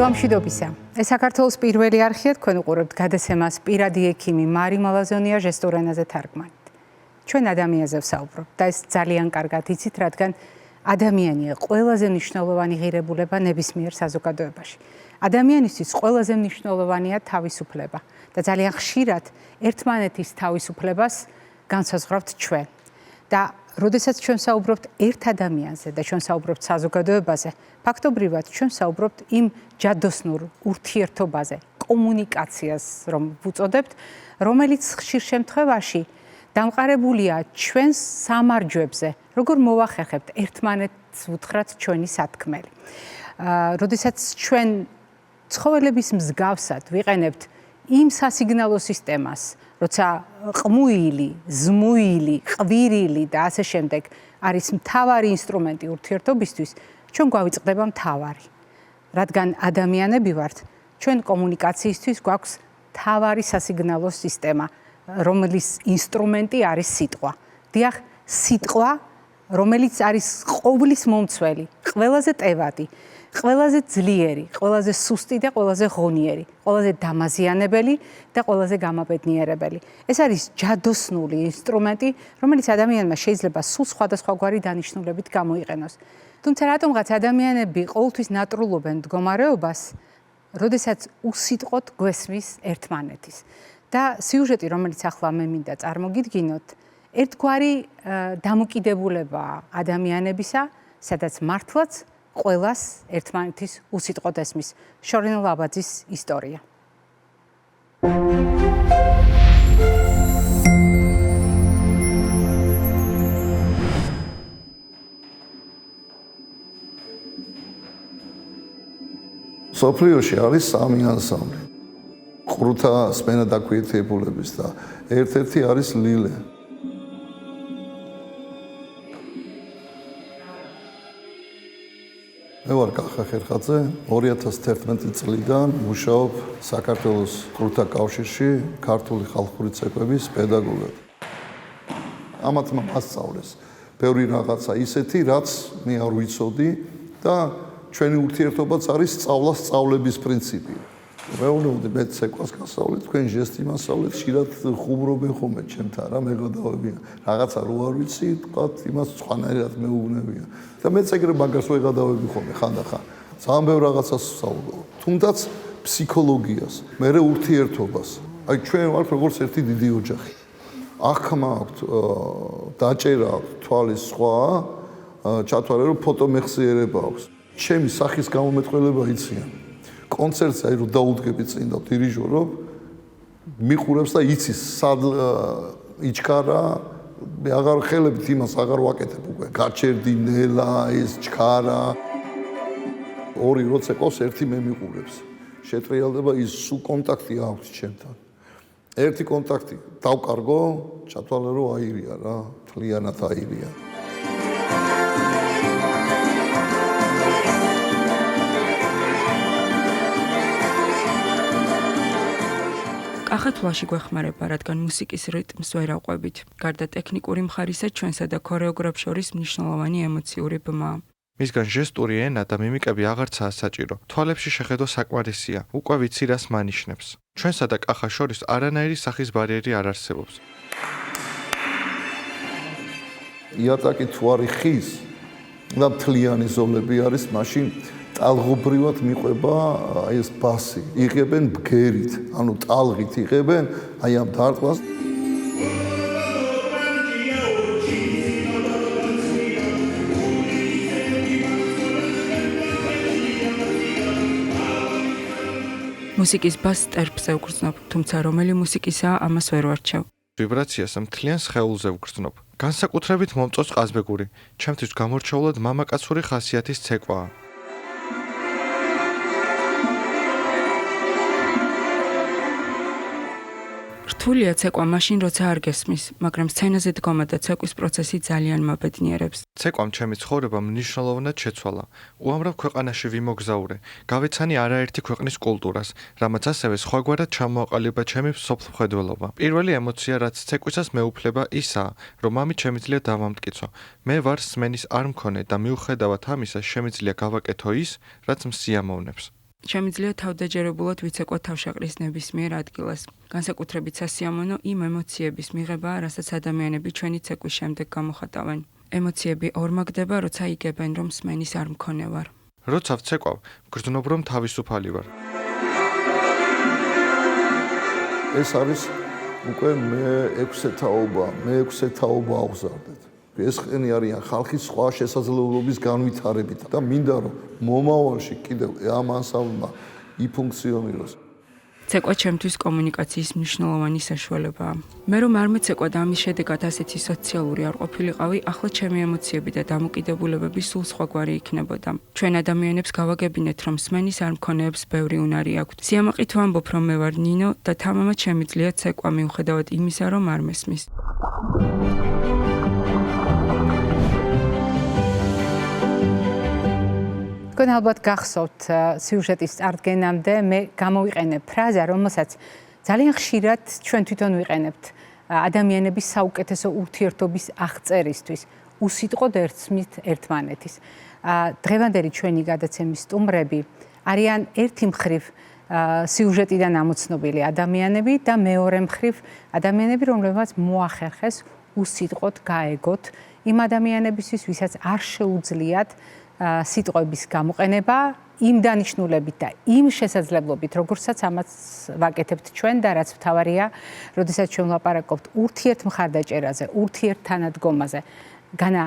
დილამშვიდობისა. ეს საქართველოს პირველი არხია, თქვენ უყურებთ გადაცემას პირადი ექიმი მარი მალაზონია ჟესტურ ენაზე თარგმანით. ჩვენ ადამიანზე ვსაუბრობთ და ეს ძალიან კარგად იცით, რადგან ადამიანია ყველაზე მნიშვნელოვანი ღირებულება ნებისმიერ საზოგადოებაში. ადამიანისთვის ყველაზე მნიშვნელოვანია თავისუფლება და ძალიან ხშირად ერთმანეთის თავისუფლებას განსაზღვრავთ ჩვენ. და როდესაც ჩვენ საუბრობთ ერთ ადამიანზე და ჩვენ საუბრობთ საზოგადოებაზე, ფაქტობრივად ჩვენ საუბრობთ იმ ჯადოსნურ ურთიერთობაზე, კომუნიკაციას, რომ ვუწოდებთ, რომელიც ხშირ შემთხვევაში დამყარებულია ჩვენს სამარჯვებზე, როგორ მოვახერხებთ ერთმანეთს უთხრათ ჩვენი სათქმელი. როდესაც ჩვენ ცხოველების მსგავსად ვიყენებთ იმ სასიგნალო სისტემას, როცა ყმუილი, ზმუილი, ყვირილი და ასე შემდეგ არის მთავარი ინსტრუმენტი ურთიერთობისთვის, ჩვენ გვავიწყდება მთავარი. რადგან ადამიანები ვართ, ჩვენ კომუნიკაციისთვის გვაქვს მთავარი სასიგნალო სისტემა, რომლის ინსტრუმენტი არის სიტყვა. დიახ, სიტყვა, რომელიც არის ყოვლის მომცველი, ყველაზე ტევადი, ყველაზე ძლიერი, ყველაზე სუსტი და ყველაზე ღონიერი, ყველაზე დამაზიანებელი და ყველაზე გამაბედნიერებელი. ეს არის ჯადოსნული ინსტრუმენტი, რომელიც ადამიანმა შეიძლება სულ სხვადასხვაგვარი დანიშნულებით გამოიყენოს. თუმცა რატომღაც ადამიანები ყოველთვის ნატრულობენ მდგომარეობას, როდესაც უსიტყვოდ გვესმის ერთმანეთის. და სიუჟეტი, რომელიც ახლა მე მინდა წარმოგიდგინოთ, ერთგვარი დამოკიდებულებაა ადამიანებისა, სადაც მართლაც ყველას ერთმანეთის უსიტყვოდ ესმის. შორენ ლაბაძის ისტორია. სოფლიოში არის სამი ანსამბლი. ყრუთა სმენა დაქვეითებულების და ერთ-ერთი არის ლილე. მე ვარ კახა ხერხაძე, 2011 წლიდან მუშაობ საქართველოს ყრუთა კავშირში ქართული ხალხური ცეკვების პედაგოგად. ამათმა მასწავლეს ბევრი რაღაცა ისეთი, რაც მე არ ვიცოდი და ჩვენი ურთიერთობაც არის სწავლების პრინციპი. მეუბნები მე ცეკვას გასავლით, თქვენ ჟესტი მასავლით, ხშირად ხუმრობენ ხოლმე ჩემთან რა მე გადავებიან. რაღაცა რო არ ვიცი, თქვათ იმას სხვანაირად მეუბნებიან. და მეც ეგრე მაგას ვეღადავები ხოლმე ხანდახან. ძალიან ბევრ რაღაცას ვსაუბრობ. თუნდაც ფსიქოლოგიას, მე ურთიერთობას. აი ჩვენ ვართ როგორც ერთი დიდი ოჯახი. აღქმა აქვთ, დაჭერა აქვთ, თვალის სხვა, ჩათვალე რომ ფოტომეხსიერება აქვს. ჩემი სახის გამომეტყველება იციან. კონცერტზე აი რომ დაუდგები წინ და დირიჟორობ, მიყურებს და იცის სად იჩქარა, მე აღარ ხელებით იმას აღარ ვაკეთებ უკვე. გაჩერდი ნელა, ეს ჩქარა. ორი როცა ყავს, ერთი მე მიყურებს. შეტრიალდება ის სულ კონტაქტი აქვს ჩემთან. ერთი კონტაქტი დავკარგო, ჩათვალე რომ აირია რა, მთლიანად აირია. ახლა თვალში გვეხმარება, რადგან მუსიკის რიტმს ვერ ავყვებით. გარდა ტექნიკური მხარისა, ჩვენსა და ქორეოგრაფ შორის მნიშვნელოვანი ემოციური ბმაა. მისგან ჟესტური ენა და მიმიკები აღარცაა საჭირო. თვალებში შეხედვა საკმარისია. უკვე ვიცი რას მანიშნებს. ჩვენსა და კახა შორის არანაირი სახის ბარიერი არ არსებობს. იატაკი თუ არის ხის და მთლიანი ზოლები არის, მაშინ ტალღობრივად მიყვება ეს ბასი. იღებენ ბგერით, ანუ ტალღით იღებენ აი ამ დარტყმას. მუსიკის ბასს ტერფზე ვგრძნობ, თუმცა რომელი მუსიკისაა, ამას ვერ ვარჩევ. ვიბრაციას მთლიან სხეულზე ვგრძნობ. განსაკუთრებით მომწონს ყაზბეგური. ჩემთვის გამორჩეულად მამაკაცური ხასიათის ცეკვაა. რთულია ცეკვა მაშინ, როცა არ გესმის, მაგრამ სცენაზე დგომა და ცეკვის პროცესი ძალიან მაბედნიერებს. ცეკვამ ჩემი ცხოვრება მნიშვნელოვნად შეცვალა. უამრავ ქვეყანაში ვიმოგზაურე. გავეცანი არაერთი ქვეყნის კულტურას, რამაც ასევე სხვაგვარად ჩამოაყალიბა ჩემი სოფლმხედველობა. პირველი ემოცია, რაც ცეკვისას მეუფლება, ისაა, რომ ამით შემიძლია დავამტკიცო. მე ვარ სმენის არ მქონე და მიუხედავად ამისა, შემიძლია გავაკეთო ის, რაც მსიამოვნებს. შემიძლია თავდაჯერებულად ვიცეკვა თავშაყრის ნებისმიერ ადგილას. განსაკუთრებით სასიამოვნო იმ ემოციების მიღებაა, რასაც ადამიანები ჩვენი ცეკვის შემდეგ გამოხატავენ. ემოციები ორმაგდება, როცა იგებენ, რომ სმენის არ მქონე ვარ. როცა ვცეკვავ, გრძნობ, რომ თავისუფალი ვარ. ეს არის უკვე მე-6 თაობა აღზარდეთ. ეს ხენი არიან ხალხის სხვა შესაძლებლობის განვითარებით და მინდა რომ მომავალში კიდევ ამ ანსამბლმა იფუნქციონიროს. ცეკვა ჩემთვის კომუნიკაციის მნიშვნელოვანი საშუალებაა. მე რომ არ მეცეკვა და ამის შედეგად ასეთი სოციალური არ ყოფილიყავი, ახლა ჩემი ემოციები და დამოკიდებულებები სულ სხვაგვარი იქნებოდა. ჩვენ ადამიანებს გავაგებინეთ, რომ სმენის არ მქონეებს ბევრი უნარი აქვთ. სიამაყით ვამბობ, რომ მე ვარ ნინო და თამამად შემიძლია ცეკვა მიუხედავად იმისა, რომ არ მესმის. თქვენ ალბათ გახსოვთ სიუჟეტის წარდგენამდე მე გამოვიყენებ ფრაზა, რომელსაც ძალიან ხშირად ჩვენ თვითონ ვიყენებთ ადამიანების საუკეთესო ურთიერთობის აღწერისთვის. უსიტყვოდ ერთხმით ერთმანეთის. დღევანდელი ჩვენი გადაცემის სტუმრები არიან ერთი მხრივ სიუჟეტიდან ამოცნობილი ადამიანები და მეორე მხრივ ადამიანები, რომლებმაც მოახერხეს უსიტყვოდ გაეგოთ იმ ადამიანებისთვის, ვისაც არ შეუძლიათ სიტყვების გამოყენება იმ დანიშნულებით და იმ შესაძლებლობით, როგორცაც ამას ვაკეთებთ ჩვენ და რაც მთავარია, როდესაც ჩვენ ვლაპარაკობთ ურთიერთმხარდაჭერაზე, ურთიერთთანადგომაზე, განა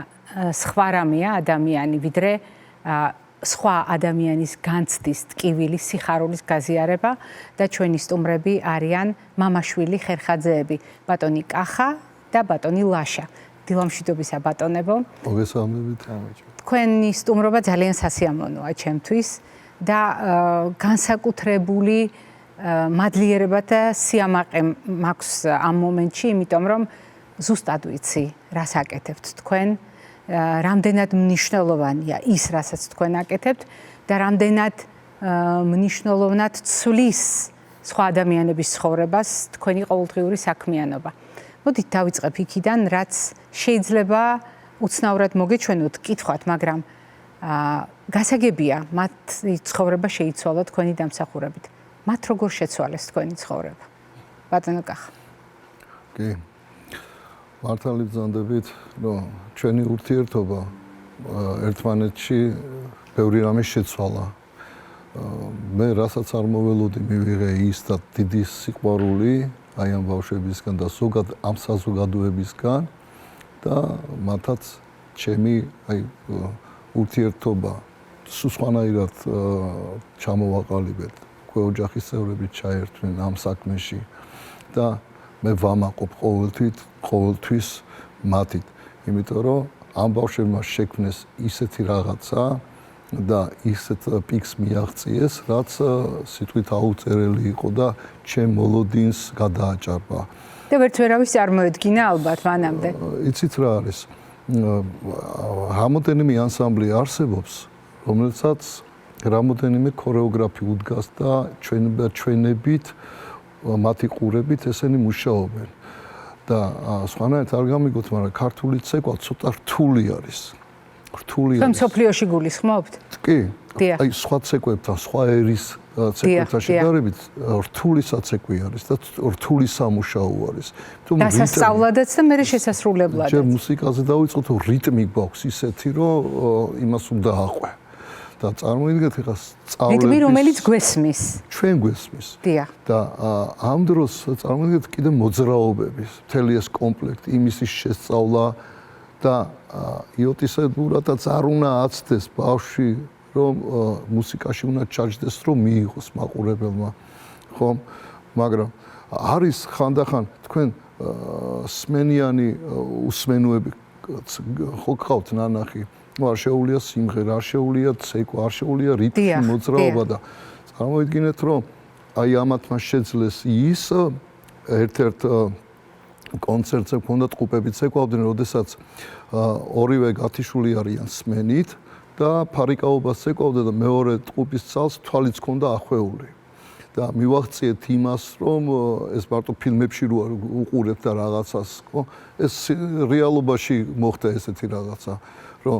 სხვა რამეა ადამიანი, ვიდრე სხვა ადამიანის განცდის, ტკივილის, სიხარულის გაზიარება და ჩვენი სტუმრები არიან მამაშვილი ხერხაძეები, ბატონი კახა და ბატონი ლაშა. დილამშვიდობისა ბატონებო. მოგესალმებით. თქვენი სტუმრობა ძალიან სასიამოვნოა ჩემთვის და განსაკუთრებული მადლიერება და სიამაყე მაქვს ამ მომენტში, იმიტომ რომ ზუსტად ვიცი, რას აკეთებთ თქვენ, რამდენად მნიშვნელოვანია ის, რასაც თქვენ აკეთებთ და რამდენად მნიშვნელოვნად ცვლის სხვა ადამიანების ცხოვრებას თქვენი ყოველდღიური საქმიანობა. მოდით დავიწყებ იქიდან, რაც შეიძლება უცნაურად მოგეჩვენოთ, კითხვათ, მაგრამ გასაგებია, მათი ცხოვრება შეიცვალა თქვენი დამსახურებით. მათ როგორ შეცვალეს თქვენი ცხოვრება? ბატონო კახა. კი. მართალი ბრძანდებით, რომ ჩვენი ურთიერთობა ერთმანეთში ბევრი რამე შეცვალა. მე რასაც არ მოველოდი მივიღე ის და დიდი სიყვარული აი ამ ბავშვებისგან და ზოგადად ამ საზოგადოებისგან და მათაც ჩემი აი ურთიერთობა სხვანაირად ჩამოვაყალიბეთ. უკვე ოჯახის წევრები ჩაერთვნენ ამ საქმეში და მე ვამაყობ ყოველთვის მათით, იმიტომ რომ ამ ბავშვებმა შექმნეს ისეთი რაღაცა და ისეთ პიკს მიაღწიეს, რაც სიტყვით აუწერელი იყო და ჩემ მოლოდინს გადააჭარბა. და ვერც ვერავის წარმოედგინა ალბათ მანამდე. იცით რა არის? რამოდენიმე ანსამბლი არსებობს, რომელსაც რამოდენიმე ქორეოგრაფი უდგას და ჩვენებით, მათი ყურებით ესენი მუშაობენ. და სხვანაირად არ გამიგოთ, მაგრამ ქართული ცეკვა ცოტა რთული არის. თქვენ მსოფლიოში გულისხმობთ? კი. აი სხვა ცეკვებთან, სხვა ერის ცეკვებთან შედარებით რთული საცეკვი არის და რთული სამუშაო არის. დასასწავლადაც და მე შესასრულებლადაც. ჯერ მუსიკაზე დავიწყოთ, რიტმი გვაქვს ისეთი, რომ იმას უნდა აყვე. და წარმოიდგინეთ, ეხლა სწავლების რიტმი, რომელიც გვესმის. ჩვენ გვესმის. დიახ. და ამ დროს წარმოიდგინეთ კიდე მოძრაობების, მთელი ეს კომპლექტი, იმისის შესწავლა და იოტისებურადაც არ უნდა აცდეს ბავშვი, რომ მუსიკაში უნდა ჩაჯდეს, რომ მიიღოს მაყურებელმა, ხომ? მაგრამ არის ხანდახან თქვენ სმენიანი უსმენოები ხო გყავთ ნანახი, არ შეუულია სიმღერა, არ შეუულია ცეკვა, არ შეუულია რიტმი, მოძრაობა და წარმოიდგინეთ, რომ აი ამათმა შეძლეს ის ერთ-ერთ კონცერტზე მქონდათ ყუპები ცეკვავდნენ, როდესაც ორივე გათიშული არიან სმენით და ფარიკაობას ცეკვავდა და მეორე ყუპის ცალს თვალიც ჰქონდა ახვეული. და მივახციეთ იმას, რომ ეს მარტო ფილმებში რო უყურებთ და რაღაცას, ხო? ეს რეალობაში მოხდა ესეთი რაღაცა, რომ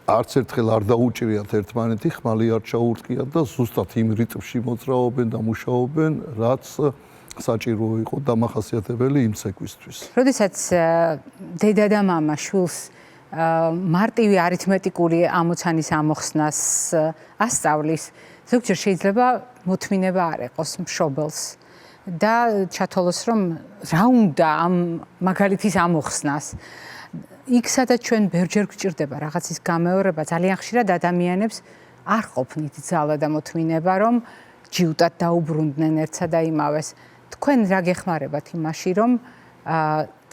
არც ერთხელ არ დაუჭირიათ ერთმანეთი, ხმალი არ ჩაურტყიათ და ზუსტად იმ რიტმში მოძრაობენ და მუშაობენ, რაც საჭირო იყო დამახასიათებელი იმ ცეკვისთვის. როდესაც დედა და მამა შვილს მარტივი არითმეტიკული ამოცანის ამოხსნას ასწავლის, ზოგჯერ შეიძლება მოთმინება არ ეყოს მშობელს და ჩათვალოს, რომ რა უნდა ამ მაგალითის ამოხსნას. იქ სადაც ჩვენ ბევრჯერ გვჭირდება რაღაცის გამეორება, ძალიან ხშირად ადამიანებს არ ყოფნით ძალა და მოთმინება, რომ ჯიუტად დაუბრუნდნენ ერთსა და იმავეს. თქვენ რა გეხმარებათ იმაში, რომ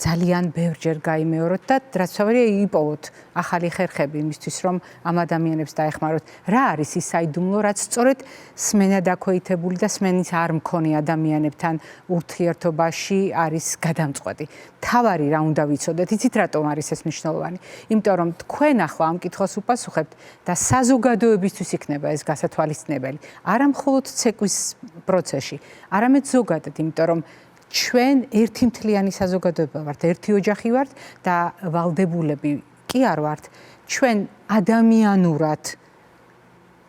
ძალიან ბევრჯერ გაიმეოროთ და რაც თავია იპოვოთ ახალი ხერხები იმისთვის, რომ ამ ადამიანებს დაეხმაროთ. რა არის ის საიდუმლო, რაც სწორედ სმენა დაქვეითებული და სმენის არ მქონე ადამიანებთან ურთიერთობაში არის გადამწყვეტი. თავარი რა უნდა ვიცოდეთ, იცით რატომ არის ეს მნიშვნელოვანი? იმიტომ რომ თქვენ ახლა ამ კითხვას უპასუხებთ და საზოგადოებისთვის იქნება ეს გასათვალისწინებელი. არა მხოლოდ ცეკვის პროცესში, არამედ ზოგადად, იმიტომ რომ ჩვენ ერთი მთლიანი საზოგადოება ვართ, ერთი ოჯახი ვართ და ვალდებულები კი არ ვართ. ჩვენ ადამიანურად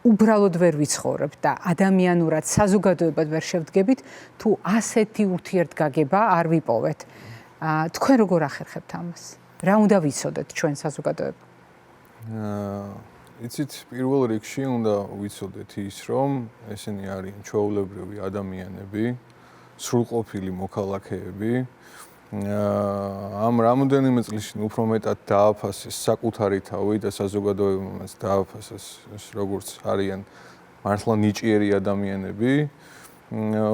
უბრალოდ ვერ ვიცხოვრებთ და ადამიანურად საზოგადოებად ვერ შევდგებით, თუ ასეთი ურთიერთგაგება არ ვიპოვეთ. თქვენ როგორ ახერხებთ ამას? რა უნდა ვიცოდეთ ჩვენ საზოგადოება? იცით, პირველ რიგში უნდა ვიცოდეთ ის, რომ ესენი არიან ჩვეულებრივი ადამიანები, სრულყოფილი მოქალაქეები. ამ რამოდენიმე წლის წინ უფრო მეტად დააფასეს საკუთარი თავი და საზოგადოებამაც დააფასეს როგორც არიან მართლა ნიჭიერი ადამიანები.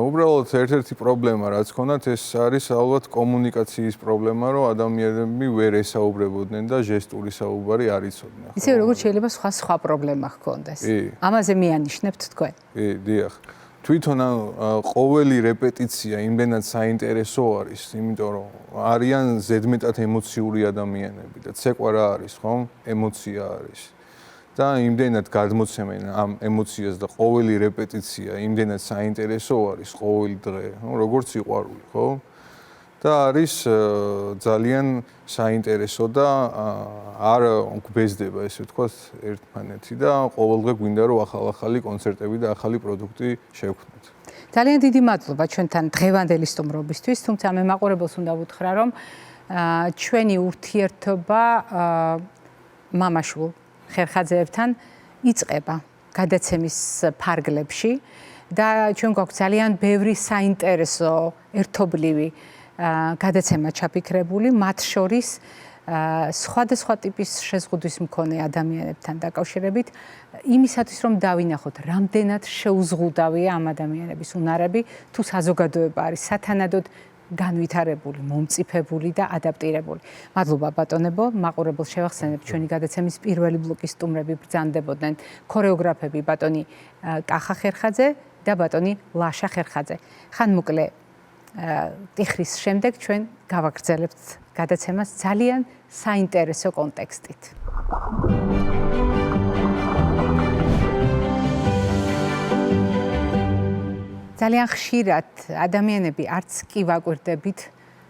უბრალოდ ერთ-ერთი პრობლემა რაც ქონათ, ეს არის ალბათ კომუნიკაციის პრობლემა, რომ ადამიანები ვერ ესაუბრებოდნენ და ჟესტური საუბარი არ იცოდნენ. ისე როგორც შეიძლება სხვა პრობლემა ჰქონდეს. ამაზე მიანიშნებთ თქვენ? დიახ. თვითონ ყოველი რეპეტიცია იმდენად საინტერესო არის, იმიტომ რომ არიან ზედმეტად ემოციური ადამიანები და ცეკვა რა არის, ხომ? ემოცია არის. და იმდენად გადმოცემენ ამ ემოციას და ყოველი რეპეტიცია იმდენად საინტერესო არის ყოველი დღე, როგორც სიყვარული, ხო? და არის ძალიან საინტერესო და არ გვბეზდება ესე ვთქვათ ერთმანეთი და ყოველდღე გვინდა რომ ახალი კონცერტები და ახალი პროდუქტი შევქმნათ. ძალიან დიდი მადლობა ჩვენთან დღევანდელი სტუმრობისთვის, თუმცა მე მაყურებელს უნდა ვუთხრა, რომ ჩვენი ურთიერთობა მამაშვილ ხერხაძეებთან იწყება გადაცემის ფარგლებში და ჩვენ გვაქვს ძალიან ბევრი საინტერესო ერთობლივი გადაცემა ჩაფიქრებული, მათ შორის სხვადასხვა ტიპის შეზღუდვის მქონე ადამიანებთან დაკავშირებით, იმისათვის რომ დავინახოთ, რამდენად შეუზღუდავია ამ ადამიანების უნარები, თუ საზოგადოება არის სათანადოდ განვითარებული, მომწიფებული და ადაპტირებული. მადლობა ბატონებო, მაყურებელს შევახსენებ, ჩვენი გადაცემის პირველი ბლოკის სტუმრები ბრძანდებოდნენ ქორეოგრაფები ბატონი კახა ხერხაძე და ბატონი ლაშა ხერხაძე. ხანმოკლე ტიხრის შემდეგ ჩვენ გავაგრძელებთ გადაცემას ძალიან საინტერესო კონტექსტით. ძალიან ხშირად ადამიანები არც კი ვაკვირდებით,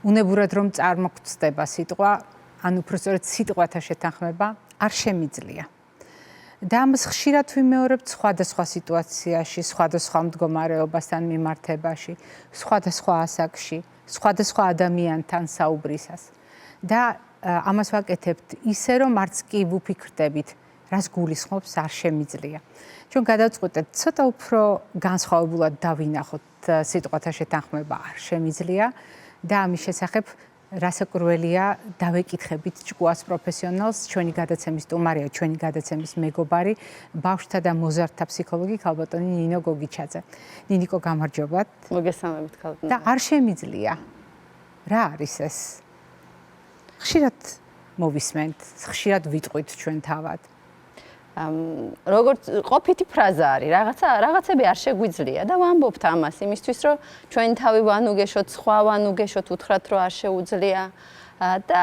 უნებურად რომ წარმოგწდება სიტყვა, ან უпростоრად სიტყვათა შეთანხმება არ შემიძლია. და ამას ხშირად ვიმეორებთ სხვადასხვა სიტუაციაში, სხვადასხვა მდგომარეობასთან მიმართებაში, სხვადასხვა ასაკში, სხვადასხვა ადამიანთან საუბრისას. და ამას ვაკეთებთ ისე, რომ არც კი ვუფიქრდებით, რას გულისხმობს არ შემიძლია. ჩვენ გადავწყვეტეთ ცოტა უფრო განსხვავებულად დავინახოთ სიტყვათა შეთანხმება არ შემიძლია და ამის შესახებ რასაკვირველია დავეკითხებით ჭკუას პროფესიონალს, ჩვენი გადაცემის სტუმარია, ჩვენი გადაცემის მეგობარი, ბავშვთა და მოზარდთა ფსიქოლოგი ქალბატონი ნინო გოგიჩაძე. ნინიკო, გამარჯობათ. მოგესალმებით ქალბატონო. და არ შემიძლია. რა არის ეს? ხშირად მოვისმენთ, ხშირად ვიტყვით ჩვენ თავად. როგორც ყოფითი ფრაზა არის, რაღაცები არ შეგვიძლია და ვამბობთ ამას იმისთვის, რომ ჩვენი თავი ვანუგეშოთ, სხვა ვანუგეშოთ, უთხრათ, რომ არ შეუძლია. და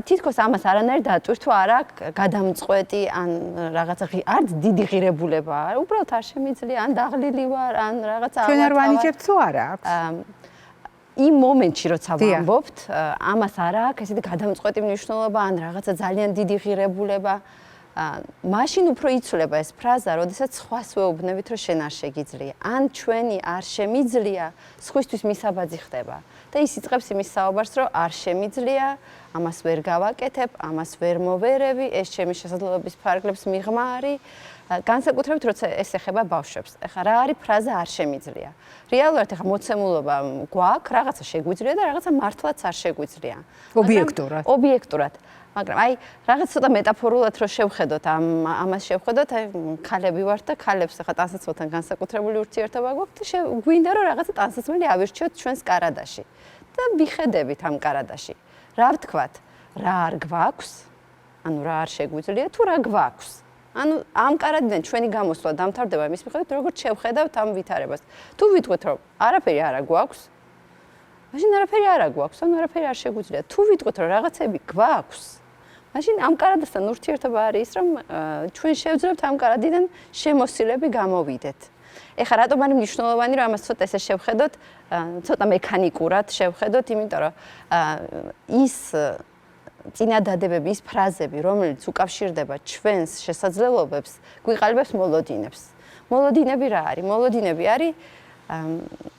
თითქოს ამას არანაირი დატვირთვა თუ არა გადამწყვეტი ან რაღაცა არც დიდი ღირებულება არა, უბრალოდ არ შემიძლია, ან დაღლილი ვარ, ან რაღაცა ჩვენ არ ვანიჭებთ თუ არა აქვს? იმ მომენტში როცა ვამბობთ, ამას არ აქვს ესეთი გადამწყვეტი მნიშვნელობა ან რაღაცა ძალიან დიდი ღირებულება. მაშინ უფრო იცვლება ეს ფრაზა, როდესაც სხვას ვეუბნებით, რომ შენ არ შეგიძლია. ან ჩვენი არ შემიძლია, სხვისთვის მისაბაძი ხდება. და ის იწყებს იმის საუბარს, რომ არ შემიძლია, ამას ვერ გავაკეთებ, ამას ვერ მოვერევი, ეს ჩემი შესაძლებლობის ფარგლებს მიღმა არის. განსაკუთრებით როცა ეს ეხება ბავშვებს. ეხლა რა არის ფრაზა არ შემიძლია? რეალურად ეხლა მოცემულობა გვაქვს, რაღაცა შეგვიძლია და რაღაცა მართლაც არ შეგვიძლია. ობიექტურად. მაგრამ აი რაღაც ცოტა მეტაფორულად რო შევხედოთ ამას შევხედოთ, აი ქალები ვართ და ქალებს ახლა ტანსაცმელთან განსაკუთრებული ურთიერთობა გვაქვს და გვინდა რომ რაღაცა ტანსაცმელი ავირჩიოთ ჩვენს კარადაში და ვიხედებით ამ კარადაში. რა ვთქვათ? რა არ გვაქვს? ანუ რა არ შეგვიძლია თუ რა გვაქვს? ანუ ამ კარადიდან ჩვენი გამოსვლა დამთავრდება იმის მიხედვით, როგორც შევხედავთ ამ ვითარებას. თუ ვიტყვით რომ არაფერი არ გვაქვს, მაშინ არაფერი არ გვაქვს, ანუ არაფერი არ შეგვიძლია. თუ ვიტყვით რომ რაღაცები გვაქვს, მაშინ ამ კარადასთან ურთიერთობა არის ის, რომ ჩვენ შევძლებთ ამ კარადიდან შემოსილები გამოვიდეთ. ეხლა რატომ არის მნიშვნელოვანი, რომ ამას ცოტა ესე შევხედოთ, ცოტა მექანიკურად შევხედოთ, იმიტომ რომ ის წინადადებები, ის ფრაზები, რომელიც უკავშირდება ჩვენს შესაძლებლობებს, გვიყალიბებს მოლოდინებს. მოლოდინები რა არის? მოლოდინები არის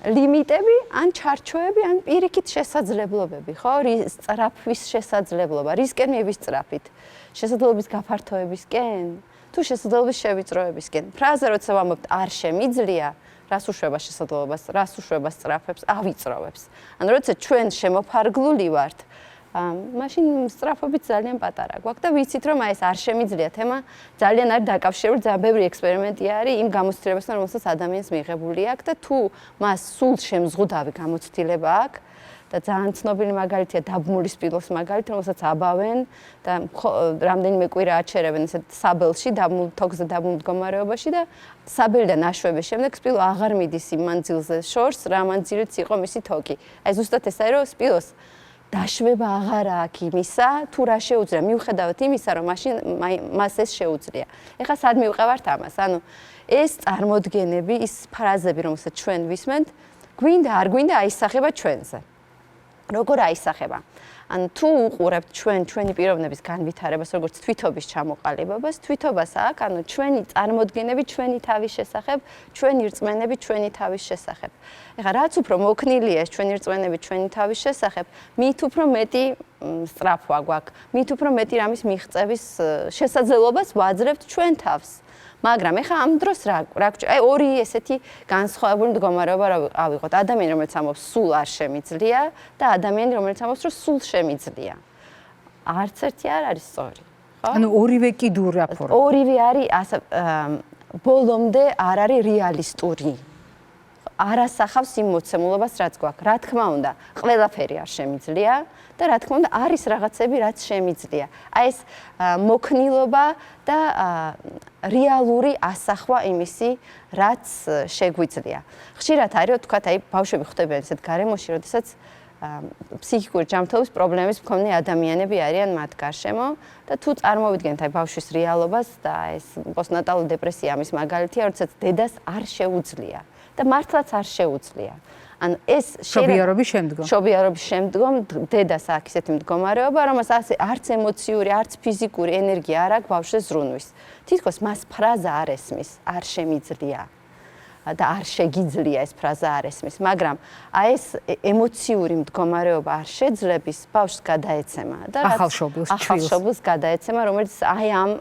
ლიმიტები, ან ჩარჩოები, ან პირიქით შესაძლებლობები, ხო? სწრაფვის შესაძლებლობა, რისკენ მივისწრაფით? შესაძლებლობის გაფართოებისკენ? თუ შესაძლებლობის შევიწროებისკენ? ფრაზა როცა ვამბობთ არ შემიძლია, რას უშვება შესაძლებლობას, რას უშვება სწრაფებს, ავიწროვებს. ანუ როცა ჩვენ შემოფარგლული ვართ, მაშინ სწრაფობით ძალიან პატარა გვაქვს და ვიცით რომ აი ეს არ შემიძლია თემა ძალიან არის დაკავშირებული, ძალიან ბევრი ექსპერიმენტი არის იმ გამოცდილებასთან, რომელსაც ადამიანს მიღებული აქვს და თუ მას სულ შემზღუდავი გამოცდილება აქვს და ძალიან ცნობილი მაგალითია დაბმული სპილოს მაგალითი, რომელსაც აბავენ და რამდენიმე კვირა აჩერებენ ესეთ საბელში, დაბმულ თოქზე დაბმულ მდგომარეობაში და საბელიდან აშვების შემდეგ სპილო აღარ მიდის იმ მანძილზე შორს, რა მანძილიც იყო მისი თოქი. აი ზუსტად ეს არის რომ სპილოს დაშვება აღარ აქვს იმისა, თუ რა შეუძლია, მიუხედავად იმისა, რომ მაშინ მას ეს შეუძლია. ეხლა სად მივყევართ ამას? ანუ ეს წარმოდგენები, ის ფრაზები, რომელსაც ჩვენ ვისმენთ, გვინდა არ გვინდა აისახება ჩვენზე. როგორ აისახება? ანუ თუ უყურებთ ჩვენი პიროვნების განვითარებას, როგორც თვითობის ჩამოყალიბებას, თვითობას აქვს, ანუ ჩვენი წარმოდგენები, ჩვენი თავის შესახებ, ჩვენი რწმენები, ჩვენი თავის შესახებ. ეხლა რაც უფრო მოქნილია ეს ჩვენი რწმენები, ჩვენი თავის შესახებ, მით უფრო მეტი სწრაფვა გვაქვს, მით უფრო მეტი რამის მიღწევის შესაძლებლობას ვაძლევთ ჩვენ თავს. მაგრამ ეხლა ამ დროს რა აი ორი ესეთი განსხვავებული მდგომარეობა რა ავიღოთ. ადამიანი, რომელიც ამბობს სულ არ შემიძლია და ადამიანი, რომელიც ამბობს რომ სულ შემიძლია. არც ერთი არ არის სწორი, ხო? ანუ ორივე კიდურა ფორმა. ორივე არის ასე ბოლომდე არ არის რეალისტური. არ ასახავს იმ მოცემულობას, რაც გვაქვს. რა თქმა უნდა, ყველაფერი არ შემიძლია და რა თქმა უნდა, არის რაღაცები, რაც შემიძლია. აი ეს მოქნილობა და რეალური ასახვა იმისი, რაც შეგვიძლია. ხშირად არის, რომ თქვათ, აი ბავშვები ხვდებიან ესეთ გარემოში, როდესაც ფსიქიკური ჯანმრთელობის პრობლემების მქონე ადამიანები არიან მათ გარშემო და თუ წარმოვიდგენთ აი ბავშვის რეალობას და ეს პოსტნატალური დეპრესია ამის მაგალითია, როდესაც დედას არ შეუძლია და მართლაც არ შეუძლია. ანუ ეს შობიარობის შემდგომ დედას აქვს ესეთი მდგომარეობა, რომელსაც ასე არც ემოციური, არც ფიზიკური ენერგია არ აქვს ბავშვზე ზრუნვის. თითქოს მას ფრაზა არ ესმის, არ შემიძლია და არ შეგიძლია ეს ფრაზა არ ესმის, მაგრამ აი ეს ემოციური მდგომარეობა არ შეძლების ბავშვს გადაეცემა და ახალშობილს გადაეცემა, რომელიც აი ამ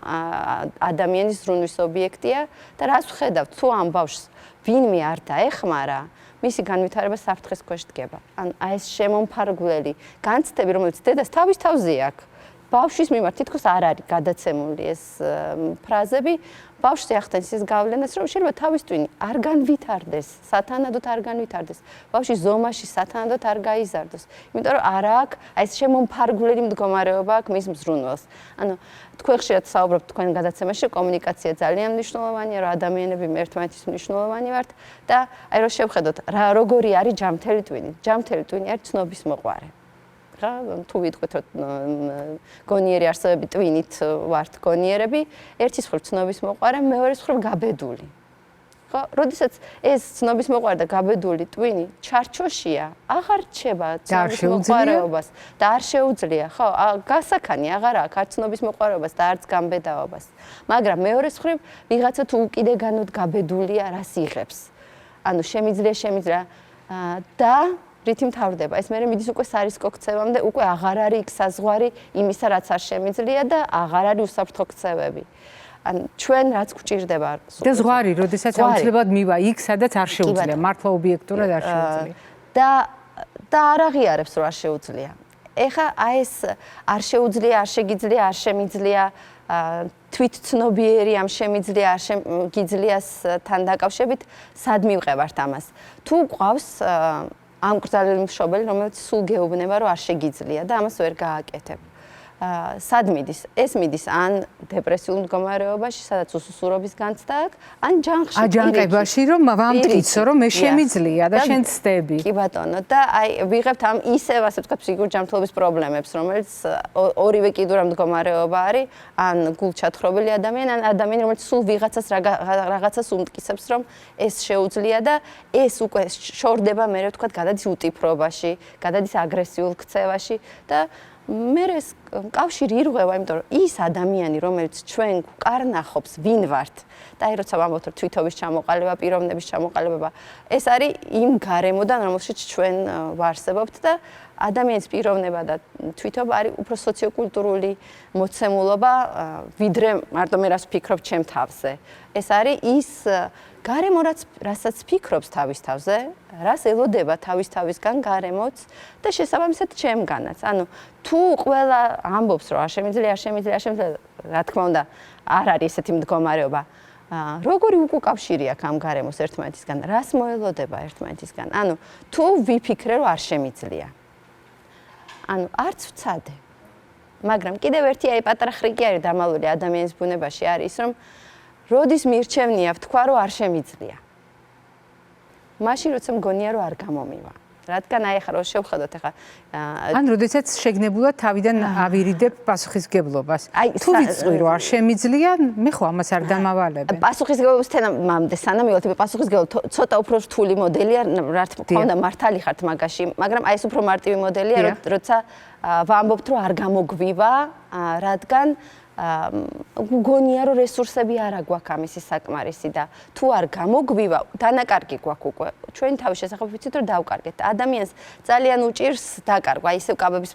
ადამიანის ზრუნვის ობიექტია და რას ვხედავთ, თუ ამ ბავშვს ვინმე არ დაეხმარა, მისი განვითარება საფრთხის ქვეშ დგება. ან აი ეს შემომფარგლელი განცდები, რომელიც დედას თავის თავზე აქვს, ბავშვის მიმართ თითქოს არ არის გადაცემული ეს ფრაზები, ბავშვს ახდენს ის გავლენას, რომ შეიძლება თავის ტვინი არ განვითარდეს, სათანადოდ არ განვითარდეს, ბავშვი ზომაში სათანადოდ არ გაიზარდოს, იმიტომ რომ არ აქვს აი ეს შემომფარგლელი მდგომარეობა აქვს მის მზრუნველს. ანუ თქვენ ხშირად საუბრობთ თქვენ გადაცემაში, კომუნიკაცია ძალიან მნიშვნელოვანია, რომ ადამიანები ერთმანეთის მნიშვნელოვანი ვართ და აი რომ შევხედოთ, როგორი არის ჯანმრთელი ტვინი. ჯანმრთელი ტვინი არის ცნობის მოყვარე. რა თუ ვიტყვით რომ გონიერი არსებები ტვინით ვართ გონიერები ერთის მხრივ ცნობის მოყარე მეორეს მხრივ გაბედული ხო როდესაც ეს ცნობის მოყარე და გაბედული ტვინი ჩარჩოშია აღარ რჩება ცნობის მოყარეობას და არ შეუძლია ხო გასაქანი აღარ აქვს არც ცნობის მოყარეობას და არც გამბედაობას მაგრამ მეორეს მხრივ ვიღაცა თუ უკიდეგანოდ გაბედულია რას იღებს ანუ შემიძლია და რითი მთავრდება ეს მე მიდის უკვე სარისკო ქცევამდე უკვე აღარ არის იქ საზღვარი იმისა რაც არ შემიძლია და აღარ არის უსაფრთხო ქცევები ან ჩვენ რაც გვჭირდება და ზღვარი როდესაც აუცილებლად მივა იქ სადაც არ შეუძლია მართლა ობიექტურად არ შეუძლია და არ აღიარებს რომ არ შეუძლია ეხა აი ეს არ შეუძლია არ შეგიძლია არ შემიძლია თვითცნობიერი ამ შემიძლია არ შეგიძლიასთან დაკავშირებით სად მივყევართ ამას თუ გვყავს ამ კრძალული მშობელი რომელიც სულ გეუბნება რომ არ შეგიძლია და ამას ვერ გააკეთებ სად მიდის ეს მიდის ან დეპრესიულ მდგომარეობაში სადაც უსუსურობის განცდა აქვს ან ჯანყში აჯანყებაში რომ ვამტკიცო რომ მე შემიძლია და შენ ცდები კი ბატონო და აი ვიღებთ ამ ისევ ასე ვთქვათ ფსიქიკური ჯანმრთელობის პრობლემებს რომელიც ორივე კიდურა მდგომარეობა არის ან გულჩათხრობილი ადამიანი ან ადამიანი რომელიც სულ ვიღაცას რაღაცას უმტკიცებს რომ ეს შეუძლია და ეს უკვე შორდება მე ვთქვათ გადადის უტიფრობაში გადადის აგრესიულ ქცევაში და მე ეს კავშირი ირღვევა, იმიტომ რომ ის ადამიანი, რომელიც ჩვენ გვკარნახობს, ვინ ვართ, და აი როცა ვამბობთ რომ თვითობის ჩამოყალიბება, პიროვნების ჩამოყალიბება, ეს არის იმ გარემოდან, რომელშიც ჩვენ ვარსებობთ და ადამიანის პიროვნება და თვითობა არის უფრო სოციოკულტურული მოცემულობა, ვიდრე მარტო მე რას ვფიქრობ ჩემ თავზე. ეს არის ის გარემო რასაც ფიქრობს თავის თავზე, რას ელოდება თავისგან გარემოც და შესაბამისად ჩემგანაც. ანუ თუ ყველა ამბობს რომ არ შემიძლია, რა თქმა უნდა, არ არის ესეთი მდგომარეობა. როგორი უკავშირი აქვს ამ გარემოს ერთმანეთისგან? რას მოელოდება ერთმანეთისგან? ანუ თუ ვიფიქრე რომ არ შემიძლია. ანუ არც ვცადე. მაგრამ კიდევ ერთი აი პატარა ხრიკი არის დამალული ადამიანის ბუნებაში არის რომ როდის მირჩევნია ვთქვა რომ არ შემიძლია. მაშინ როცა მგონია რომ არ გამომივა. რადგან აი ახლა რო შევხედოთ ახლა ან როდესაც შეგნებულად თავიდან ავირიდებ პასუხისგებლობას. თუ ვიწყი რომ არ შემიძლია, მე ხო ამას არ დამავალებ. პასუხისგებლობის თემამდე სანამ მივიდეთ, პასუხისგებლობა ცოტა უფრო რთული მოდელია, რა თქმა უნდა მართალი ხართ მაგაში, მაგრამ აი ეს უფრო მარტივი მოდელია, როცა ვამბობთ რომ არ გამოგვივა, რადგან გონია რომ რესურსები არა გვაქვს ამისი საკმარისი და თუ არ გამოგვივა დანაკარგი გვაქვს უკვე ჩვენი თავის შესახებ ვიცით რომ დავკარგეთ ადამიანს ძალიან უჭირს დაკარგვა ისევ კაბების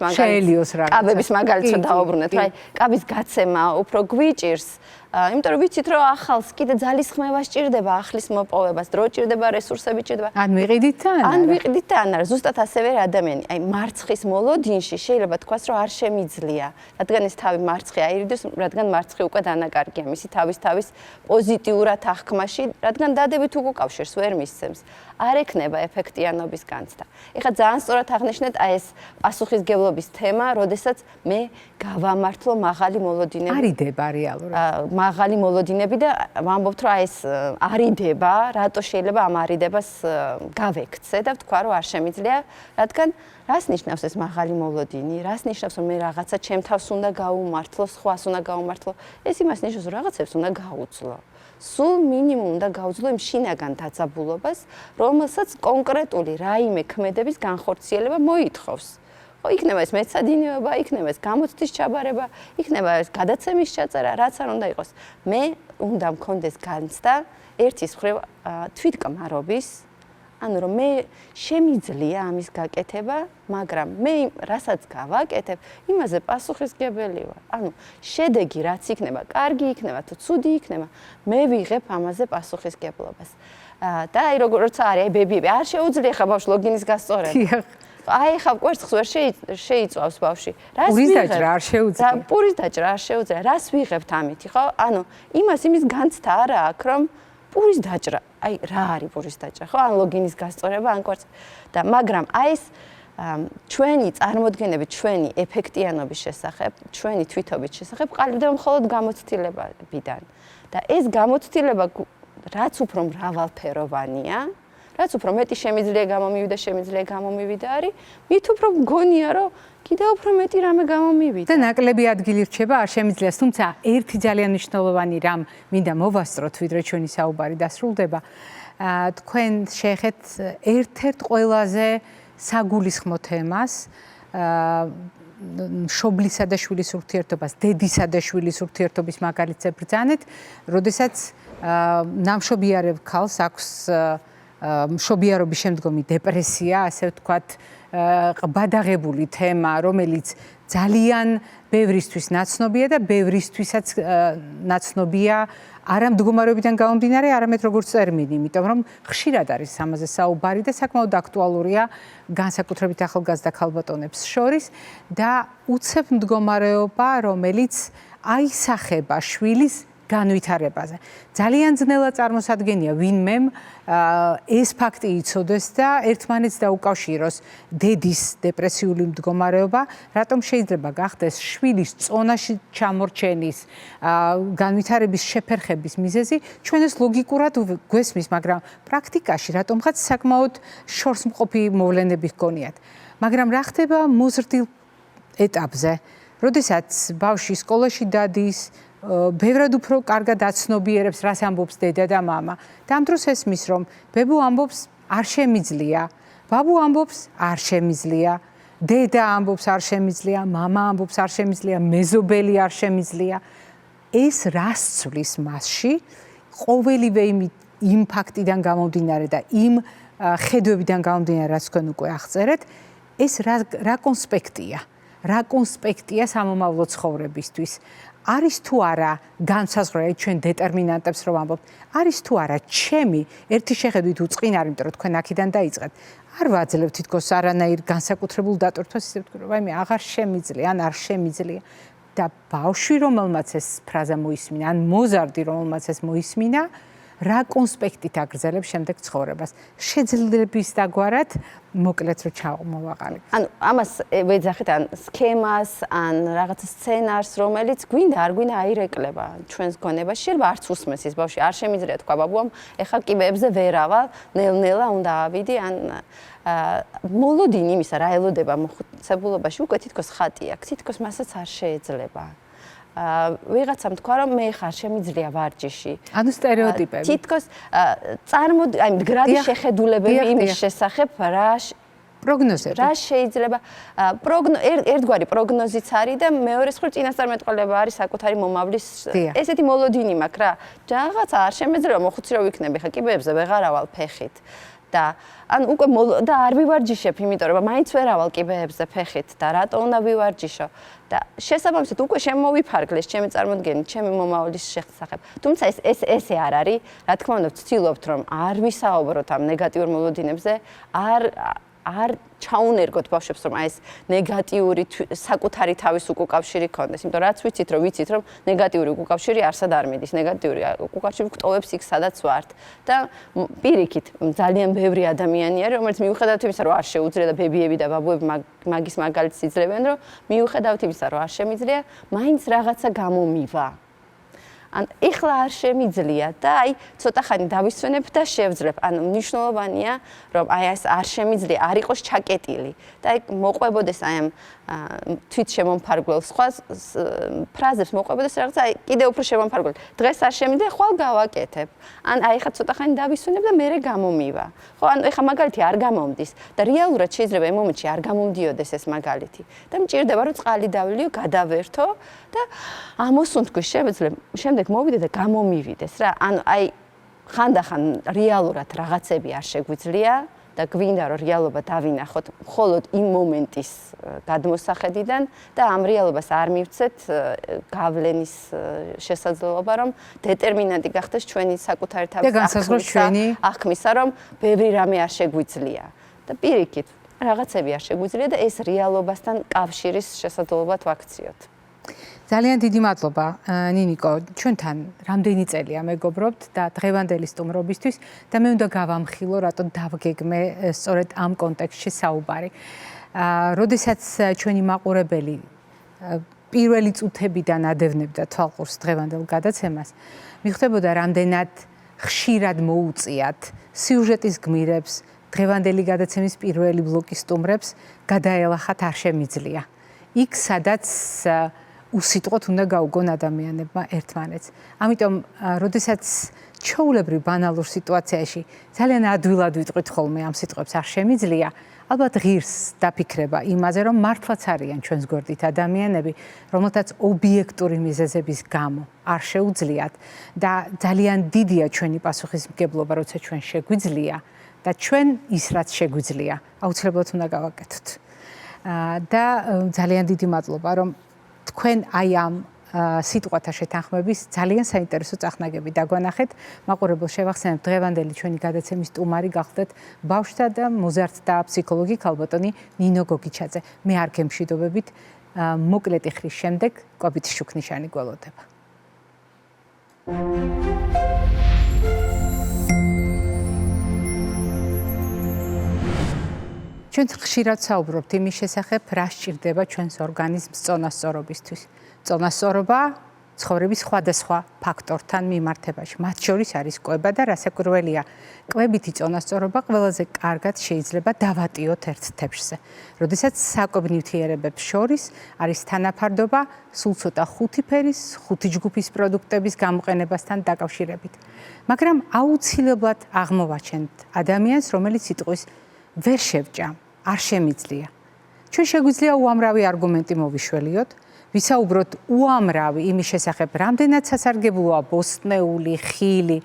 მაგალითს დაუბრუნეთ რა კაბის გაცემა უფრო გვიჭირს იმიტომ რომ ვიცით რომ ახალს კიდე ძალისხმევა სჭირდება ახლის მოპოვებას დრო სჭირდება რესურსები სჭირდება ან ვიყიდით და ან არა ზუსტად ასევე ადამიანი აი მარცხის მოლოდინში შეიძლება თქვას რომ არ შემიძლია რადგან ეს თავი მარცხი აირიდეს რადგან მარცხი უკვე დანაკარგია მისი თავის პოზიტიურად აღქმაში რადგან დადებით უკავშირს ვერ მისცემს არ ექნება ეფექტიანობის განცდა ეხლა ძალიან სწორად აღნიშნეთ აი ეს პასუხისგებლობის თემა როდესაც მე გავამართლო მაღალი მოლოდინები არიდება რეალურად მაღალი მოლოდინები და ვამბობთ რომ აი ეს არიდება რატო შეიძლება ამ არიდებას გავექცე და ვთქვა რომ არ შემიძლია რადგან რას ნიშნავს ეს მაღალი მოლოდინი რას ნიშნავს რომ მე რაღაცა ჩემ თავს უნდა გაუმართლო სხვას უნდა გაუმართლო ეს იმას ნიშნავს რომ რაღაცებს უნდა გაუძლო სულ მინიმუმ უნდა გაუძლო იმ შინაგან დაძაბულობას რომელსაც კონკრეტული რაიმე ქმედების განხორციელება მოითხოვს ხო იქნება ეს მეცადინეობა, იქნება ეს გამოცდის ჩაბარება, იქნება ეს გადაცემის ჩაწერა, რაც არ უნდა იყოს. მე უნდა მქონდეს განცდა ერთის მხრივ თვითკმარობის, ანუ რომ მე შემიძლია ამის გაკეთება, მაგრამ მე რასაც გავაკეთებ, იმაზე პასუხისგებელი ვარ. ანუ შედეგი რაც იქნება, კარგი იქნება თუ ცუდი იქნება, მე ვიღებ ამაზე პასუხისგებლობას. და აი როგორც არის, აი ბებიები, არ შეუძლია ხა ბავშვ ლოგინის გასწორება. აი ხა კვერცხს ვერ შეიწვავს ბავშვი. პურის დაჭრა არ შეუძლია. პურის დაჭრა არ შეუძლია. რას ვიღებთ ამითი, ხო? ანუ იმის განცდა არა აქვს, რომ პურის დაჭრა, აი რა არის პურის დაჭრა, ხო? ან ლოგინის გასწორება, ან კვერცხ და მაგრამ აი ეს ჩვენი წარმოდგენები, ჩვენი ეფექტიანობის შესახებ, ჩვენი თვითობის შესახებ ყალიბდება მხოლოდ გამოცდილებიდან. და ეს გამოცდილება რაც უფრო მრავალფეროვანია, რაც უფრო მეტი შემიძლია გამომივიდა არის, მით უფრო მგონია რომ კიდევ უფრო მეტი რამე გამომივიდა. და ნაკლები ადგილი რჩება არ შემიძლია, თუმცა ერთი ძალიან მნიშვნელოვანი რამ მინდა მოვასწროთ, ვიდრე ჩვენი საუბარი დასრულდება. თქვენ შეეხეთ ერთ-ერთ ყველაზე საგულისხმო თემას, მშობლისა და შვილის ურთიერთობას, დედისა და შვილის ურთიერთობის მაგალითზე ბრძანეთ, როდესაც ნამშობიარებ ქალს აქვს მშობიარობის შემდგომი დეპრესია, ასე ვთქვათ, ყბადაღებული თემა, რომელიც ძალიან ბევრისთვის ნაცნობია და ბევრისთვისაც ნაცნობია არა მდგომარეობიდან გამომდინარე, არამედ როგორც ტერმინი, იმიტომ რომ ხშირად არის ამაზე საუბარი და საკმაოდ აქტუალურია განსაკუთრებით ახალგაზრდა ქალბატონებს შორის და უცებ მდგომარეობა, რომელიც აისახება შვილის განვითარებაზე. ძალიან ძნელა წარმოსადგენია ვინმემ ეს ფაქტი იცოდეს და ერთმანეთს დაუკავშიროს დედის დეპრესიული მდგომარეობა, რატომ შეიძლება გახდეს შვილის წონაში ჩამორჩენის, განვითარების შეფერხების მიზეზი, ჩვენ ეს ლოგიკურად გვესმის, მაგრამ პრაქტიკაში რატომღაც საკმაოდ შორსმყოფი მოვლენები ჰგონიათ. მაგრამ რა ხდება მოზრდილ ეტაპზე, როდესაც ბავშვი სკოლაში დადის, ბევრად უფრო კარგად აცნობიერებს, რას ამბობს დედა და მამა. და ამ დროს ესმის, რომ ბებუ ამბობს არ შემიძლია, ბაბუ ამბობს არ შემიძლია, დედა ამბობს არ შემიძლია, მამა ამბობს არ შემიძლია, მეზობელი არ შემიძლია. ეს რას ცვლის მასში? ყოველივე იმ ფაქტიდან გამომდინარე და იმ ხედვებიდან გამომდინარე, რაც თქვენ უკვე აღწერეთ, ეს რა კონსპექტია? რა კონსპექტია სამომავლო ცხოვრებისთვის? არის თუ არა განსაზღვრელი ჩვენ დეტერმინანტებს რომ ამბობთ, არის თუ არა ჩემი ერთი შეხედვით უწყინარი, იმიტომ რომ თქვენ აქედან დაიწყეთ. არ ვაძლევ თითქოს არანაირ განსაკუთრებულ დატვირთვას, ისე ვთქვი, რომ აი მე აღარ შემიძლია, ან არ შემიძლია და ბავშვი რომელმაც ეს ფრაზა მოისმინა, ან მოზარდი რომელმაც ეს მოისმინა, რა კონსპექტით აგრძელებს შემდეგ ცხოვრებას. შეძლებს დაგვარად მოკლედ რომ ჩამოვაყალიბ. ანუ ამას ვეძახით ან სქემას, ან რაღაც სცენარს, რომელიც გვინდა არ გვინდა აირეკლება ჩვენს გონებაში, შეიძლება არც უსმეს ის ბავშვი, არ შემიძლია თქვა ბაბუამ, ეხლა კიბეებზე ვერ ავალ, ნელ-ნელა უნდა ავიდი, ან მოლოდინი იმისა რა ელოდება მოხუცებულობაში უკვე თითქოს ხატი აქვს, თითქოს მასაც არ შეეძლება. ვიღაცამ თქვა რომ მე ხარ შემიძლია ვარჯიში. ანუ სტერეოტიპები. თითქოს აი მდგრადი შეხედულებები იმის შესახებ რა პროგნოზები. რა შეიძლება ერთგვარი პროგნოზიც არის და მეორე მხრივ წინასწარმეტყველება არის საკუთარი მომავლის ესეთი მოლოდინი მაქვს რა. რაღაცა არ შემეძლება მოხუცი რო ვიქნები ხა კიბეებზე ვეღარავალ ფეხით. და ან უკვე და არ ვივარჯიშებ, იმიტომ რომ მაინც ვერ ავალ კიბეებზე ფეხით და რატო უნდა ვივარჯიშო და შესაბამისად უკვე შემოვიფარგლეს ჩემი წარმოდგენით, ჩემი მომავლის შესახებ. თუმცა ესე არ არის, რა თქმა უნდა ვცდილობთ რომ არ ვისაუბროთ ამ ნეგატიურ მოლოდინებზე, არ ჩაუნერგოთ ბავშვებს რომ აი ეს ნეგატიური საკუთარი თავის უკავშირი ქონდეს, იმიტომ რომ რაც ვიცით რომ ნეგატიური უკავშირი არსად არ მიდის, ნეგატიური უკავშირი გვტოვებს იქ სადაც ვართ და პირიქით ძალიან ბევრი ადამიანია რომელიც მიუხედავად იმისა რომ არ შეუძლია და ბებიები და ბაბუები მაგის მაგალითს იძლევენ რომ მიუხედავად იმისა რომ არ შემიძლია მაინც რაღაცა გამომივა ან ეხლა არ შემიძლია და აი ცოტა ხანი დავისვენებ და შევძლებ. ანუ მნიშვნელოვანია რომ აი ეს არ შემიძლია, არ იყოს ჩაკეტილი და აი მოყვებოდეს აი ამ თვით შემომფარგლელ სხვა ფრაზებს მოყვებოდეს რაღაცა აი კიდევ უფრო შემომფარგლელ. დღეს არ შემიძლია, ხვალ გავაკეთებ. ან აი ხა ცოტა ხანი დავისვენებ და მერე გამომივა. ხო, ანუ ეხა მაგალითი არ გამომდის და რეალურად შეიძლება იმ მომენტში არ გამომდიოდეს ეს მაგალითი. და მჭირდება რომ წყალი დავლიო, გადავერთო და ამოსუნთქვის შემდეგ მოვიდე და გამომივიდეს რა. ანუ აი ხანდახან რეალურად რაღაცები არ შეგვიძლია და გვინდა რომ რეალობა დავინახოთ მხოლოდ იმ მომენტის გადმოსახედიდან და ამ რეალობას არ მივცეთ გავლენის შესაძლებლობა რომ დეტერმინანტი გახდეს ჩვენი საკუთარი თავის აღქმისა რომ ბევრი რამე არ შეგვიძლია და პირიქით რაღაცები არ შეგვიძლია და ეს რეალობასთან კავშირის შესაძლებლობად ვაქციოთ. ძალიან დიდი მადლობა ნინიკო, ჩვენთან რამდენი წელია მეგობრობთ და დღევანდელი სტუმრობისთვის და მე უნდა გავამხილო, რატო დავგეგმე სწორედ ამ კონტექსტში საუბარი. როდესაც ჩვენი მაყურებელი პირველი წუთებიდან ადევნებდა თვალყურს დღევანდელ გადაცემას, მიხვდებოდა რამდენად ხშირად მოუწიათ სიუჟეტის გმირებს, დღევანდელი გადაცემის პირველი ბლოკის სტუმრებს გადაელახათ არ შემიძლია. იქ სადაც უსიტყვოდ უნდა გაუგონ ადამიანებმა ერთმანეთს. ამიტომ, როდესაც ჩვეულებრივ ბანალურ სიტუაციაში ძალიან ადვილად ვიტყვით ხოლმე ამ სიტყვებს არ შემიძლია, ალბათ ღირს დაფიქრება იმაზე, რომ მართლაც არიან ჩვენს გვერდით ადამიანები, რომელთაც ობიექტური მიზეზების გამო არ შეუძლიათ და ძალიან დიდია ჩვენი პასუხისმგებლობა, როცა ჩვენ შეგვიძლია და ჩვენ ის რაც შეგვიძლია, აუცილებლად უნდა გავაკეთოთ. და ძალიან დიდი მადლობა, რომ თქვენ აი ამ სიტყვათა შეთანხმების ძალიან საინტერესო წახნაგები დაგვანახეთ. მაყურებელ შევახსენებთ დღევანდელი ჩვენი გადაცემის სტუმარი გახდეთ ბავშვთა და მოზარდთა ფსიქოლოგი ქალბატონი ნინო გოგიჩაძე. მე არ გემშვიდობებით, მოკლე ხრის შემდეგ კვებითი შუქნიშანი გველოდება. ჩვენ ხშირად საუბრობთ იმის შესახებ, რა სჭირდება ჩვენს ორგანიზმს წონასწორობისთვის. წონასწორობა ცხოვრების სხვადასხვა ფაქტორთან მიმართებაში. მათ შორის არის კვება და რასაკვირველია, კვებითი წონასწორობა ყველაზე კარგად შეიძლება დავატიოთ ერთ თებშზე. როდესაც საკვებ ნივთიერებებს შორის არის თანაფარდობა სულ ცოტა ხუთი ფერის, ხუთი ჯგუფის პროდუქტების გამოყენებასთან დაკავშირებით. მაგრამ აუცილებლად აღმოვაჩენთ ადამიანს, რომელიც სიტყვის ვერ შევჭამ, არ შემიძლია. ჩვენ შეგვიძლია უამრავი არგუმენტი მოვიშველიოთ, ვისაუბროთ უამრავი იმის შესახებ, რამდენად სასარგებლოა ბოსტნეული, ხილი,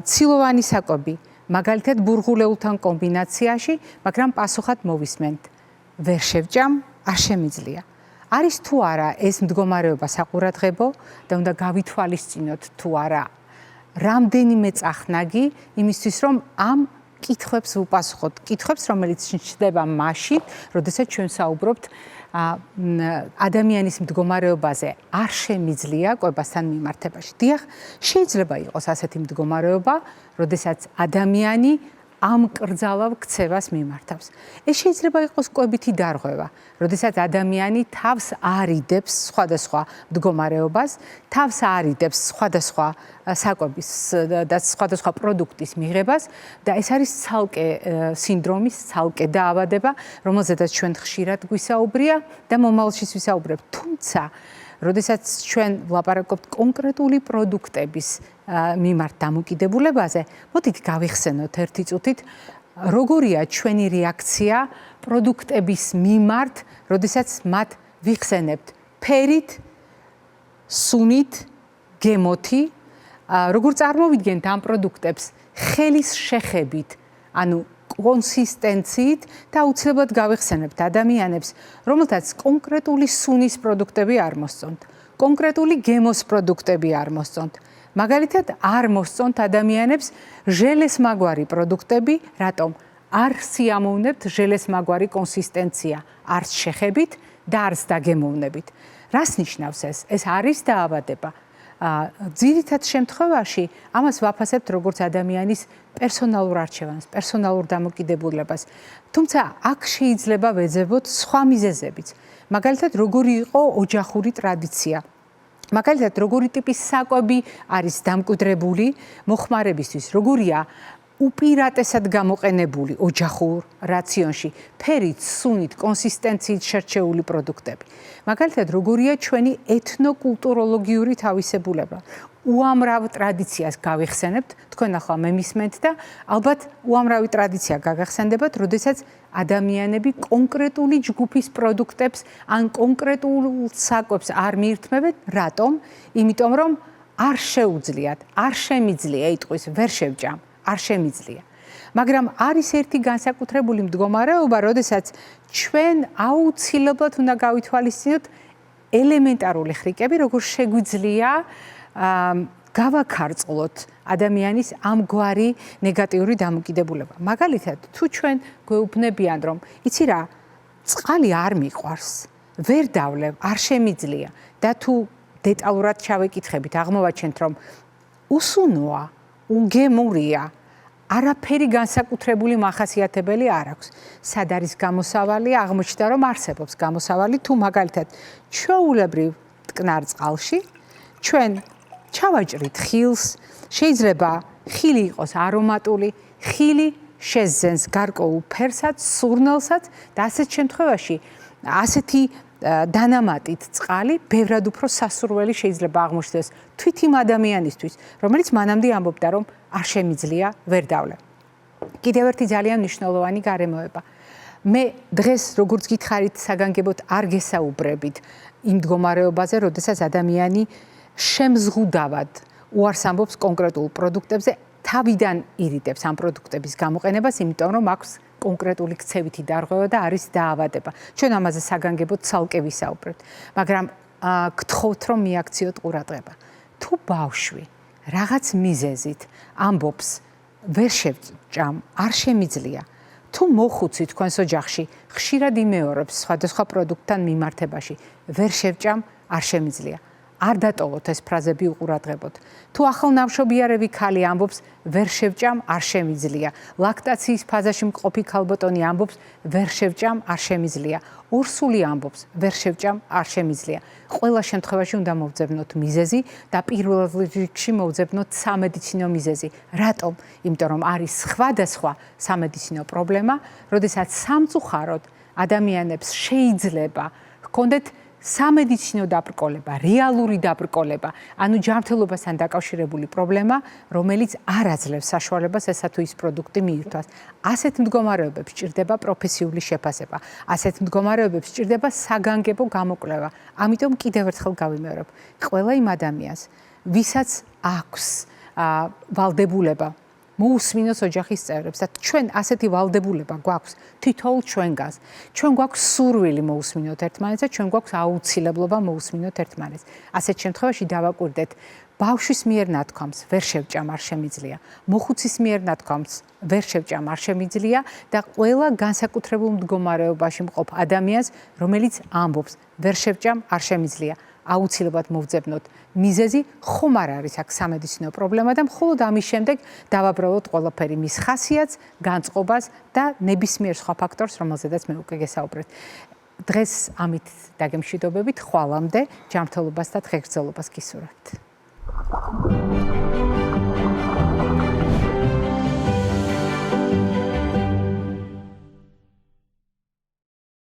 ცილოვანი საკვები, მაგალითად ბურღულეულთან კომბინაციაში, მაგრამ პასუხად მოვისმენთ. ვერ შევჭამ, არ შემიძლია. არის თუ არა ეს მდგომარეობა საყურადღებო და უნდა გავითვალისწინოთ თუ არა რამდენიმე წახნაგი იმისთვის, რომ ამ კითხვებს ვუპასუხოთ, კითხვებს, რომელიც ჩნდება მაშინ, როდესაც ჩვენ საუბრობთ ადამიანის მდგომარეობაზე არ შემიძლია კვებასთან მიმართებაში. დიახ, შეიძლება იყოს ასეთი მდგომარეობა, როდესაც ადამიანი ამ კრძალავ ქცევას მიმართავს. ეს შეიძლება იყოს კვებითი დარღვევა, როდესაც ადამიანი თავს არიდებს სხვადასხვა მდგომარეობას, თავს არიდებს სხვადასხვა საკვების და სხვადასხვა პროდუქტის მიღებას და ეს არის ცალკე სინდრომის, ცალკე დაავადება, რომელზედაც ჩვენ ხშირად გვისაუბრია და მომავალშიც ვისაუბრებთ. თუმცა, როდესაც ჩვენ ვლაპარაკობთ კონკრეტული პროდუქტების მიმართ დამოკიდებულებაზე, მოდით გავიხსენოთ ერთი წუთით, როგორია ჩვენი რეაქცია პროდუქტების მიმართ, როდესაც მათ ვიხსენებთ ფერით, სუნით, გემოთი, როგორ წარმოვიდგენთ ამ პროდუქტებს ხელის შეხებით, ანუ კონსისტენციით და აუცილებლად გავიხსენებთ ადამიანებს, რომელთაც კონკრეტული სუნის პროდუქტები არ მოსწონთ, კონკრეტული გემოს პროდუქტები არ მოსწონთ. მაგალითად, არ მოსწონთ ადამიანებს ჟელესმაგვარი პროდუქტები, რატომ? არ სიამოვნებთ ჟელესმაგვარი კონსისტენცია, არც შეხებით და არც დაგემოვნებით. რას ნიშნავს ეს? ეს არის დაავადება. ძირითად შემთხვევაში ამას ვაფასებთ როგორც ადამიანის პერსონალურ არჩევანს, პერსონალურ დამოკიდებულებას. თუმცა აქ შეიძლება ვეძებოთ სხვა მიზეზებიც. მაგალითად, როგორი იყო ოჯახური ტრადიცია. მაგალითად, როგორი ტიპის საკვები არის დამკვიდრებული მოხმარებისთვის, როგორია უპირატესად გამოყენებული ოჯახურ რაციონში ფერით, სუნით, კონსისტენციით შერჩეული პროდუქტები. მაგალითად, როგორია ჩვენი ეთნოკულტუროლოგიური თავისებურება. უამრავ ტრადიციას გავიხსენებთ, თქვენ ახლა მე მისმენთ და ალბათ უამრავი ტრადიცია გაგახსენდებათ, როდესაც ადამიანები კონკრეტული ჯგუფის პროდუქტებს ან კონკრეტულ საკვებს არ მიირთმევენ, რატომ? იმიტომ რომ არ შეუძლიათ, არ შემიძლია იტყვის ვერ შევჭამ. არ შემიძლია. მაგრამ არის ერთი განსაკუთრებული მდგომარეობა, როდესაც ჩვენ აუცილებლად უნდა გავითვალისწინოთ ელემენტარული ხრიკები, როგორ შეგვიძლია გავაქარწყლოთ ადამიანის ამგვარი ნეგატიური დამოკიდებულება. მაგალითად, თუ ჩვენ გვეუბნებიან, რომ იცი რა, წყალი არ მიყვარს, ვერ დავლევ, არ შემიძლია და თუ დეტალურად ჩავეკითხებით, აღმოვაჩენთ, რომ უსუნოა, უგემურია, არაფერი განსაკუთრებული მახასიათებელი არ აქვს. სად არის გამოსავალი? აღმოჩნდა, რომ არსებობს გამოსავალი, თუ მაგალითად ჩვეულებრივ მტკნარ წყალში ჩვენ ჩავაჭრით ხილს, შეიძლება ხილი იყოს არომატული, ხილი შეძენს გარკვეულ ფერსად, სურნელსაც და ასეთ შემთხვევაში ასეთი დანამატით წყალი ბევრად უფრო სასურველი შეიძლება აღმოჩნდეს თვით იმ ადამიანისთვის, რომელიც მანამდე ამბობდა, რომ არ შემიძლია ვერ დავლე. კიდევ ერთი ძალიან მნიშვნელოვანი გარემოება. მე დღეს როგორც გითხარით, საგანგებოდ არ გესაუბრებით იმ მდგომარეობაზე, როდესაც ადამიანი შემზღუდავად უარს ამბობს კონკრეტულ პროდუქტებზე, თავიდან ირიდებს ამ პროდუქტების გამოყენებას, იმიტომ რომ აქვს კონკრეტული ქცევითი დარღვევა და არის დაავადება. ჩვენ ამაზე საგანგებოდ ცალკე ვისაუბრებთ, მაგრამ გთხოვთ რომ მიაქციოთ ყურადღება. თუ ბავშვი რაღაც მიზეზით ამბობს ვერ შევჭამ, არ შემიძლია, თუ მოხუცი თქვენს ოჯახში ხშირად იმეორებს სხვადასხვა პროდუქტთან მიმართებაში, ვერ შევჭამ, არ შემიძლია. არ დატოვოთ ეს ფრაზები უყურადღებოდ. თუ ახლნავშობიარევი ქალი ამბობს ვერ შევჭამ, არ შემიძლია. ლაქტაციის ფაზაში მყოფი ქალბატონი ამბობს ვერ შევჭამ, არ შემიძლია. ორსული ამბობს ვერ შევჭამ, არ შემიძლია. ყველა შემთხვევაში უნდა მოვძებნოთ მიზეზი და პირველ რიგში მოვძებნოთ სამედიცინო მიზეზი. რატომ? იმიტომ რომ არის სხვადასხვა სამედიცინო პრობლემა, როდესაც სამწუხაროდ ადამიანებს შეიძლება ჰქონდეთ სამედიცინო დაბრკოლება, რეალური დაბრკოლება, ანუ ჯანმრთელობასთან დაკავშირებული პრობლემა, რომელიც არ აძლევს საშუალებას ესა თუ ის პროდუქტი მიირთვას. ასეთ მდგომარეობებს სჭირდება პროფესიული შეფასება. ასეთ მდგომარეობებს სჭირდება საგანგებო გამოკვლევა. ამიტომ კიდევ ერთხელ გავიმეორებ, ყველა იმ ადამიანს, ვისაც აქვს ვალდებულება მოусმინოს ოჯახის წევრებს და ჩვენ ასეთი ვალდებულება გვაქვს თითოეულ ჩვენგანს. ჩვენ გვაქვს სურვილი მოусმინოთ ერთმანეთს და ჩვენ გვაქვს აუცილებლობა მოусმინოთ ერთმანეთს. ასეთ შემთხვევაში დავაკვირდეთ ბავშვის მიერ ნათქვამს ვერ შევჭამ, არ შემიძლია. მოხუცის მიერ ნათქვამს ვერ შევჭამ, არ შემიძლია და ყველა განსაკუთრებულ მდგომარეობაში მყოფ ადამიანს, რომელიც ამბობს ვერ შევჭამ, არ შემიძლია. აუცილებლად მოვძებნოთ მიზეზი, ხომ არ არის აქ სამედიცინო პრობლემა და მხოლოდ ამის შემდეგ დავაბრალოთ ყველაფერი მის ხასიათს, განწყობას და ნებისმიერ სხვა ფაქტორს, რომელზედაც მე უკვე გესაუბრეთ. დღეს ამით დაგემშვიდობებით, ხვალამდე ჯანმრთელობას და დღეგრძელობას გისურვებთ.